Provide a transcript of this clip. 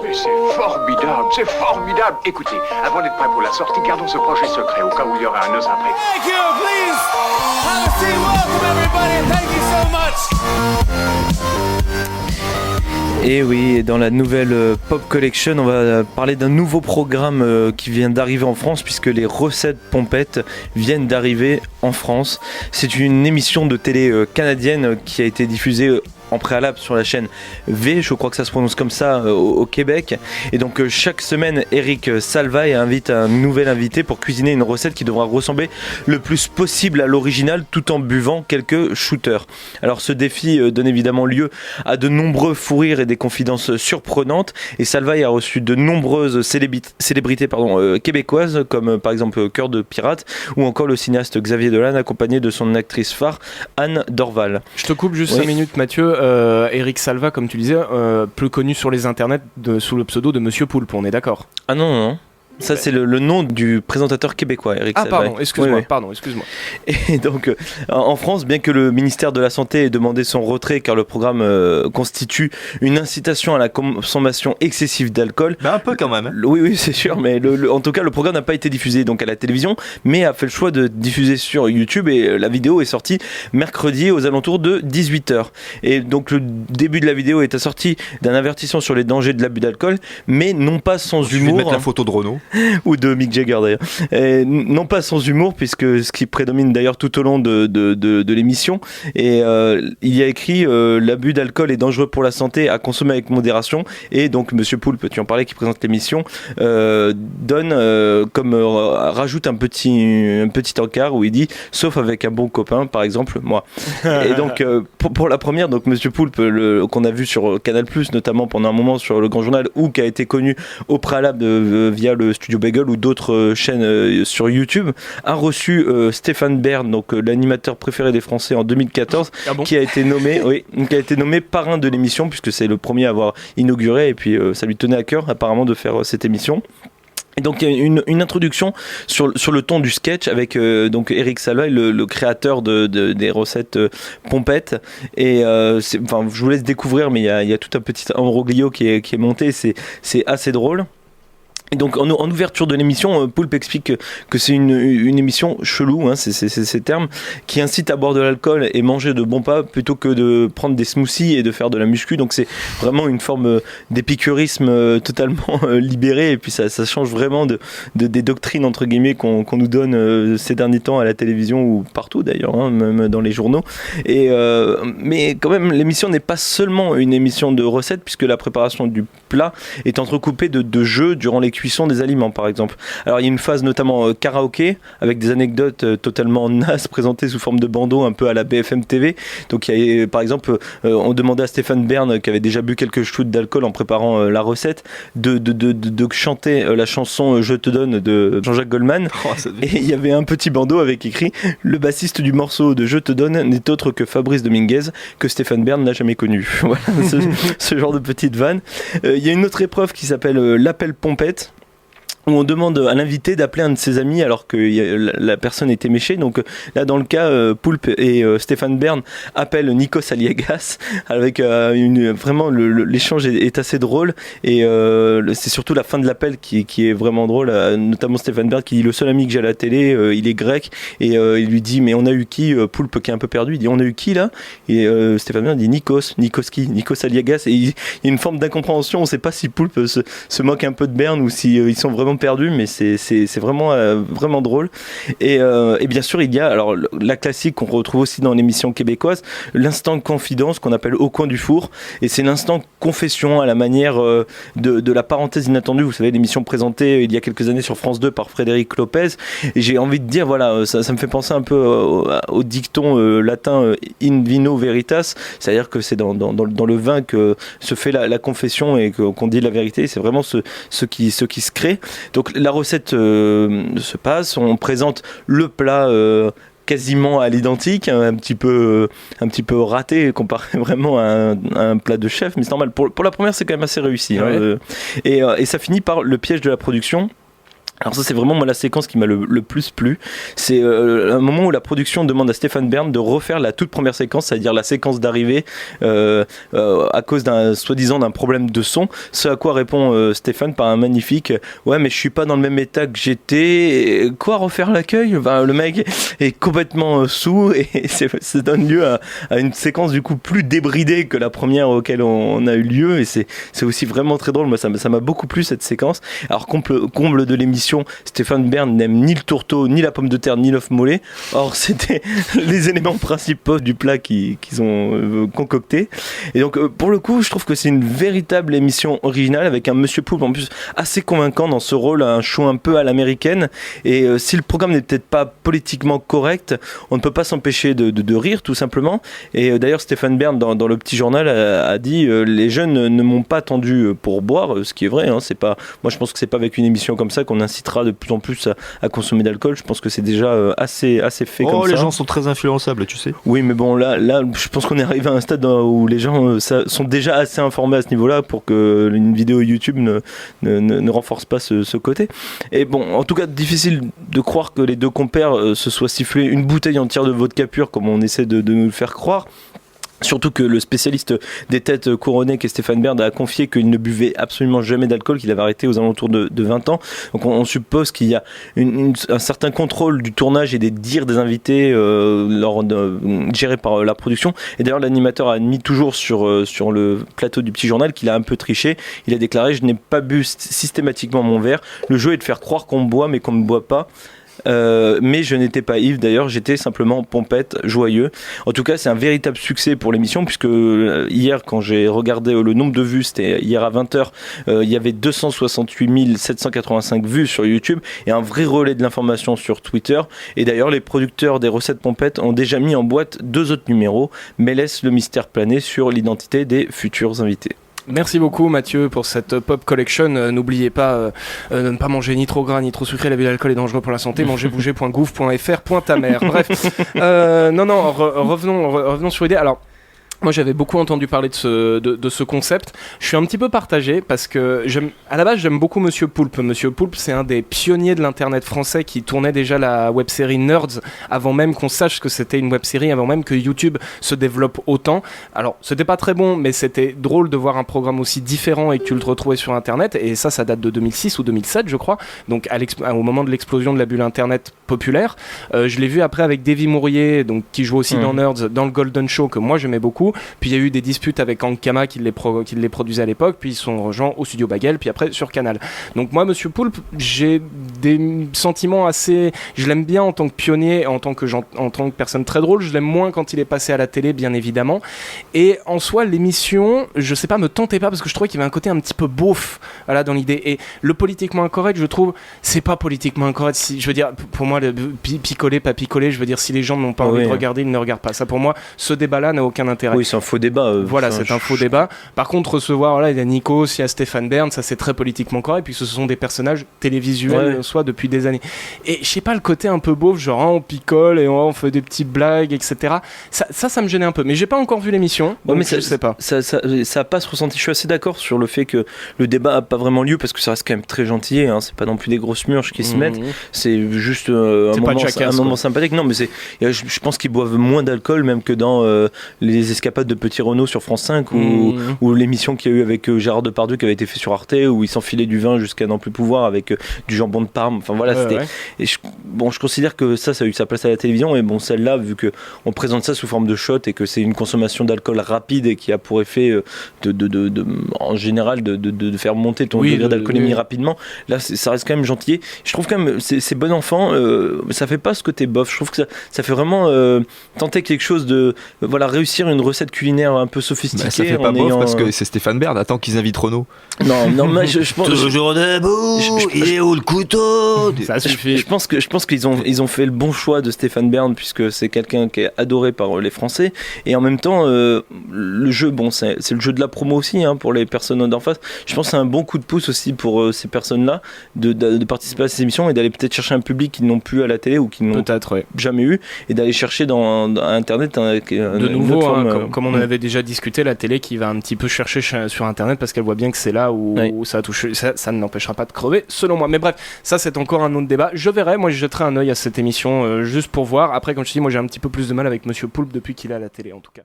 Mais c'est formidable, c'est formidable. Écoutez, avant d'être prêt pour la sortie, gardons ce projet secret au cas où il y aura un os après. Thank you, please. Have a seat. Welcome everybody. Thank you so much. Et oui, dans la nouvelle Pop Collection, on va parler d'un nouveau programme qui vient d'arriver en France, puisque les recettes pompettes viennent d'arriver en France. C'est une émission de télé canadienne qui a été diffusée en préalable sur la chaîne V, je crois que ça se prononce comme ça au Québec. Et donc chaque semaine, Eric Salvaille invite un nouvel invité pour cuisiner une recette qui devra ressembler le plus possible à l'original tout en buvant quelques shooters. Alors ce défi donne évidemment lieu à de nombreux fous rires et des confidences surprenantes, et Salvaille a reçu de nombreuses célébrités québécoises, comme par exemple Cœur de Pirate ou encore le cinéaste Xavier Dolan accompagné de son actrice phare Anne Dorval. Je te coupe juste 5 minutes, Mathieu. Eric Salva, comme tu disais, plus connu sur les internets sous le pseudo de Monsieur Poulpe, on est d'accord? Ah non. Ça, c'est le nom du présentateur québécois, Eric Salvaille. Pardon, excuse-moi. Et donc, en France, bien que le ministère de la Santé ait demandé son retrait car le programme constitue une incitation à la consommation excessive d'alcool. Un peu quand même. Oui, c'est sûr, mais en tout cas, le programme n'a pas été diffusé donc à la télévision, mais a fait le choix de diffuser sur YouTube, et la vidéo est sortie mercredi aux alentours de 18h. Et donc, le début de la vidéo est assorti d'un avertissement sur les dangers de l'abus d'alcool, mais non pas sans humour. Je vais mettre la photo de Renaud. Ou de Mick Jagger d'ailleurs. Et non pas sans humour, puisque ce qui prédomine d'ailleurs tout au long de l'émission. Et il y a écrit l'abus d'alcool est dangereux pour la santé, à consommer avec modération. Et donc Monsieur Poulpe, tu en parlais, qui présente l'émission, rajoute un petit encart où il dit sauf avec un bon copain, par exemple moi. Et donc pour la première, donc Monsieur Poulpe, qu'on a vu sur Canal+, notamment pendant un moment sur Le Grand Journal, ou qui a été connu au préalable via le Studio Bagel ou d'autres chaînes sur YouTube, a reçu Stéphane Bern, donc l'animateur préféré des Français en 2014, qui a été nommé parrain de l'émission, puisque c'est le premier à avoir inauguré, et puis ça lui tenait à cœur apparemment de faire cette émission. Et donc il y a une introduction sur le ton du sketch avec donc Eric Salvaille, le créateur des recettes pompettes, et je vous laisse découvrir, mais il y a tout un petit imbroglio qui est monté, c'est assez drôle. Et donc en ouverture de l'émission, Poulpe explique que c'est une émission chelou, c'est ces termes, qui incite à boire de l'alcool et manger de bons plats plutôt que de prendre des smoothies et de faire de la muscu. Donc c'est vraiment une forme d'épicurisme totalement libéré, et puis ça change vraiment des doctrines entre guillemets qu'on nous donne ces derniers temps à la télévision ou partout d'ailleurs, même dans les journaux. Et mais quand même, l'émission n'est pas seulement une émission de recettes, puisque la préparation du plat est entrecoupée de jeux durant les cuisson des aliments, par exemple. Alors il y a une phase notamment karaoké avec des anecdotes totalement nasses présentées sous forme de bandeau un peu à la BFM TV. Donc il y a, par exemple, on demandait à Stéphane Bern, qui avait déjà bu quelques shoots d'alcool en préparant la recette, de chanter la chanson Je te donne de Jean-Jacques Goldman. Et il y avait un petit bandeau avec écrit le bassiste du morceau de Je te donne n'est autre que Fabrice Dominguez, que Stéphane Bern n'a jamais connu. Voilà, ce genre de petite vanne. Il y a une autre épreuve qui s'appelle l'appel pompette, où on demande à l'invité d'appeler un de ses amis alors que la personne est éméchée. Donc là, dans le cas, Poulpe et Stéphane Bern appellent Nikos Aliagas, avec vraiment l'échange est assez drôle, et c'est surtout la fin de l'appel qui est vraiment drôle, notamment Stéphane Bern qui dit le seul ami que j'ai à la télé, il est grec, et il lui dit mais on a eu qui? Poulpe, qui est un peu perdu, il dit on a eu qui là? Et Stéphane Bern dit Nikos Aliagas, et il y a une forme d'incompréhension. On sait pas si Poulpe se moque un peu de Bern ou si ils sont vraiment perdus, mais c'est vraiment drôle. Et bien sûr, il y a alors la classique qu'on retrouve aussi dans l'émission québécoise, l'instant confidence qu'on appelle Au coin du four, et c'est l'instant confession à la manière de la parenthèse inattendue. Vous savez, l'émission présentée il y a quelques années sur France 2 par Frédéric Lopez, et j'ai envie de dire, voilà, ça me fait penser un peu au dicton latin in vino veritas, c'est-à-dire que c'est dans le vin que se fait la confession et qu'on dit la vérité. C'est vraiment ce qui se crée. Donc la recette se passe, on présente le plat quasiment à l'identique, un petit peu raté comparé vraiment à un plat de chef, mais c'est normal. Pour la première, c'est quand même assez réussi. Et ça finit par le piège de la production. Alors ça c'est vraiment moi la séquence qui m'a le plus plu. C'est un moment où la production demande à Stéphane Bern de refaire la toute première séquence, c'est-à-dire la séquence d'arrivée à cause soi-disant d'un problème de son. Ce à quoi répond Stéphane par un magnifique « Ouais mais je suis pas dans le même état que j'étais. Quoi, refaire l'accueil ?» Le mec est complètement saoul et ça donne lieu à une séquence du coup plus débridée que la première auquel on a eu lieu, et c'est aussi vraiment très drôle. Moi ça m'a beaucoup plu cette séquence. Alors comble de l'émission, Stéphane Bern n'aime ni le tourteau, ni la pomme de terre, ni l'œuf mollet. Or, c'était les éléments principaux du plat qu'ils ont concocté. Et donc, pour le coup, je trouve que c'est une véritable émission originale avec un Monsieur Poulpe en plus assez convaincant dans ce rôle, un show un peu à l'américaine. Et si le programme n'est peut-être pas politiquement correct, on ne peut pas s'empêcher de rire, tout simplement. Et d'ailleurs, Stéphane Bern, dans le petit journal, a dit les jeunes ne m'ont pas attendu pour boire, ce qui est vrai. C'est pas, moi, je pense que c'est pas avec une émission comme ça qu'on incitera de plus en plus à consommer d'alcool. Je pense que c'est déjà assez fait comme ça. Les gens sont très influençables, tu sais. Oui, mais bon, là je pense qu'on est arrivé à un stade où les gens sont déjà assez informés à ce niveau-là pour que une vidéo YouTube ne renforce pas ce côté. Et bon, en tout cas, difficile de croire que les deux compères se soient sifflés une bouteille entière de vodka pur comme on essaie de nous le faire croire. Surtout que le spécialiste des têtes couronnées qu'est Stéphane Bern a confié qu'il ne buvait absolument jamais d'alcool, qu'il avait arrêté aux alentours de 20 ans. Donc on suppose qu'il y a un certain contrôle du tournage et des dires des invités gérés par la production. Et d'ailleurs l'animateur a admis toujours sur le plateau du petit journal qu'il a un peu triché. Il a déclaré « Je n'ai pas bu systématiquement mon verre. Le jeu est de faire croire qu'on boit mais qu'on ne boit pas. » Mais je n'étais pas ivre d'ailleurs, j'étais simplement pompette, joyeux. En tout cas, c'est un véritable succès pour l'émission, puisque hier, quand j'ai regardé le nombre de vues, c'était hier à 20h, il y avait 268 785 vues sur YouTube et un vrai relais de l'information sur Twitter. Et d'ailleurs, les producteurs des recettes pompettes ont déjà mis en boîte 2 autres numéros, mais laissent le mystère planer sur l'identité des futurs invités. Merci beaucoup Mathieu pour cette pop collection. N'oubliez pas de ne pas manger ni trop gras ni trop sucré, l'abus d'alcool est dangereux pour la santé. Mangez-bouger.gouv.fr.ta-mère. Bref, revenons sur l'idée. Alors, moi j'avais beaucoup entendu parler de ce concept. Je suis un petit peu partagé parce que à la base j'aime beaucoup Monsieur Poulpe. Monsieur Poulpe, c'est un des pionniers de l'internet français qui tournait déjà la web-série Nerds avant même qu'on sache que c'était une web-série, avant même que YouTube se développe autant. Alors c'était pas très bon, mais c'était drôle de voir un programme aussi différent et que tu le retrouvais sur internet, et ça date de 2006 ou 2007 je crois, donc au moment de l'explosion de la bulle internet populaire. Je l'ai vu après avec Davy Mourier, donc, qui joue aussi dans Nerds, dans le Golden Show, que moi j'aimais beaucoup. Puis il y a eu des disputes avec Ankama qui les produisait à l'époque, puis ils sont rejoints au studio Bagel, puis après sur Canal. Donc moi, Monsieur Poulpe, j'ai des sentiments assez... Je l'aime bien en tant que pionnier, en tant que personne très drôle. Je l'aime moins quand il est passé à la télé, bien évidemment. Et en soi, l'émission, je sais pas, me tentait pas parce que je trouvais qu'il y avait un côté un petit peu beauf, voilà, dans l'idée. Et le politiquement incorrect, je trouve, c'est pas politiquement incorrect. Je veux dire, pour moi, le picoler, pas picoler, je veux dire, si les gens n'ont pas envie de regarder, ils ne regardent pas. Ça, pour moi, ce débat-là n'a aucun intérêt. Oui, c'est un faux débat. Voilà, c'est un faux débat. Par contre, recevoir, il y a Nikos, il y a Stéphane Bern, ça c'est très politiquement correct. Puis ce sont des personnages télévisuels, soit depuis des années. Et je sais pas, le côté un peu beauf, genre on picole et on fait des petites blagues, etc. Ça me gênait un peu. Mais j'ai pas encore vu l'émission, donc mais je sais pas. Ça passe ressenti. Je suis assez d'accord sur le fait que le débat a pas vraiment lieu parce que ça reste quand même très gentil. C'est pas non plus des grosses murges qui se mettent. C'est juste un moment sympathique. Non, mais je pense qu'ils boivent moins d'alcool même que dans les escapades de Petit Renaud sur France 5 ou l'émission qu'il y a eu avec Gérard Depardieu qui avait été fait sur Arte où il s'enfilait du vin jusqu'à n'en plus pouvoir avec du jambon de Parme. Enfin voilà, c'était. Ouais. Et je considère que ça a eu sa place à la télévision, et bon, celle-là, vu qu'on présente ça sous forme de shot et que c'est une consommation d'alcool rapide et qui a pour effet en général de faire monter ton degré d'alcoolémie rapidement, là ça reste quand même gentil. Je trouve quand même c'est bon enfant, ça fait pas ce côté bof. Je trouve que ça fait vraiment tenter quelque chose de réussir une recette culinaire un peu sophistiquée. Ça fait pas bof parce que c'est Stéphane Bern. Attends qu'ils invitent Renaud. Non, mais je pense. Toujours debout. Il est où le couteau? Ça suffit. Je pense qu'ils ont fait le bon choix de Stéphane Bern puisque c'est quelqu'un qui est adoré par les Français, et en même temps le jeu, bon, c'est le jeu de la promo aussi pour les personnes d'en face. Je pense que c'est un bon coup de pouce aussi pour ces personnes-là de participer à ces émissions et d'aller peut-être chercher un public qu'ils n'ont plus à la télé ou qu'ils n'ont jamais eu, et d'aller chercher dans Internet de nouveau comme on en avait déjà discuté, la télé qui va un petit peu chercher sur internet parce qu'elle voit bien que c'est là où ça a touché, ça ne l'empêchera pas de crever selon moi. Mais bref, ça c'est encore un autre débat. Je verrai, moi je jetterai un œil à cette émission juste pour voir. Après, comme je te dis, moi j'ai un petit peu plus de mal avec Monsieur Poulpe depuis qu'il est à la télé en tout cas.